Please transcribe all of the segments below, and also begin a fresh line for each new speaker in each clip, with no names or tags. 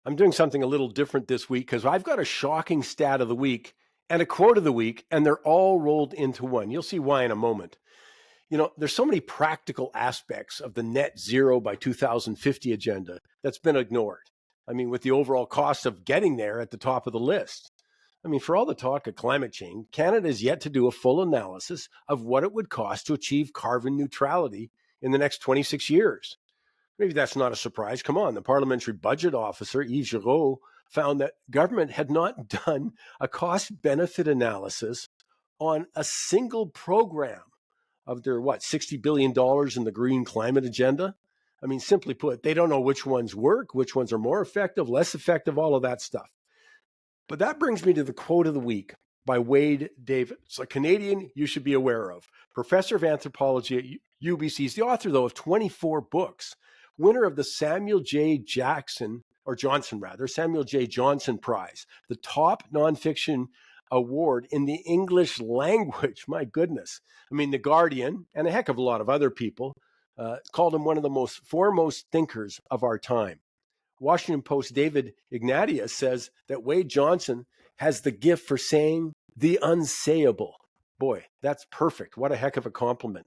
I'm doing something a little different this week because I've got a shocking stat of the week and a quote of the week, and they're all rolled into one. You'll see why in a moment. There's so many practical aspects of the net zero by 2050 agenda that's been ignored. I mean, with the overall cost of getting there at the top of the list. I mean, for all the talk of climate change, Canada is yet to do a full analysis of what it would cost to achieve carbon neutrality in the next 26 years. Maybe that's not a surprise. Come on, the Parliamentary Budget Officer, Yves Giraud, found that government had not done a cost benefit analysis on a single program of their, $60 billion in the green climate agenda. I mean, simply put, they don't know which ones work, which ones are more effective, less effective, all of that stuff. But that brings me to the quote of the week by Wade Davis, a Canadian you should be aware of, professor of anthropology at UBC. He's the author, though, of 24 books, winner of the Samuel J. Samuel J. Johnson Prize, the top nonfiction award in the English language. My goodness. I mean, The Guardian and a heck of a lot of other people called him one of the most foremost thinkers of our time. Washington Post David Ignatius says that Wade Johnson has the gift for saying the unsayable. Boy, that's perfect. What a heck of a compliment.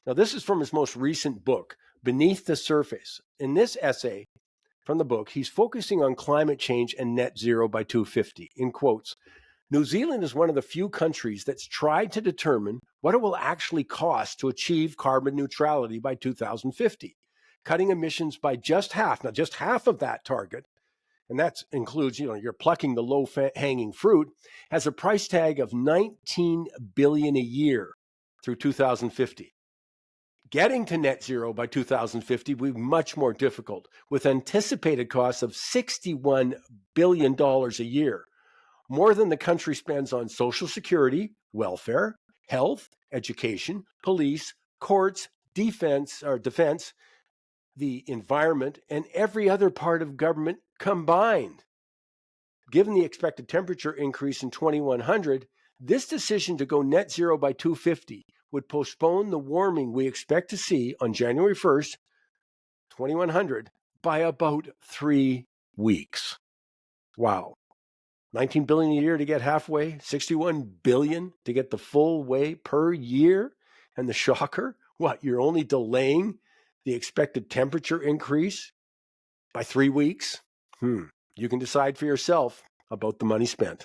Now, this is from his most recent book, Beneath the Surface. In this essay from the book, he's focusing on climate change and net zero by 2050. In quotes, New Zealand is one of the few countries that's tried to determine what it will actually cost to achieve carbon neutrality by 2050. Cutting emissions by just half. Now, just half of that target, and that includes, you're plucking the low-hanging fruit, has a price tag of $19 billion a year through 2050. Getting to net zero by 2050 will be much more difficult, with anticipated costs of $61 billion a year, more than the country spends on social security, welfare, health, education, police, courts, defense, the environment, and every other part of government combined. Given the expected temperature increase in 2100, this decision to go net zero by 2050 would postpone the warming we expect to see on January 1st, 2100, by about 3 weeks. Wow. 19 billion a year to get halfway, 61 billion to get the full way per year. And the shocker, you're only delaying the expected temperature increase by 3 weeks? You can decide for yourself about the money spent.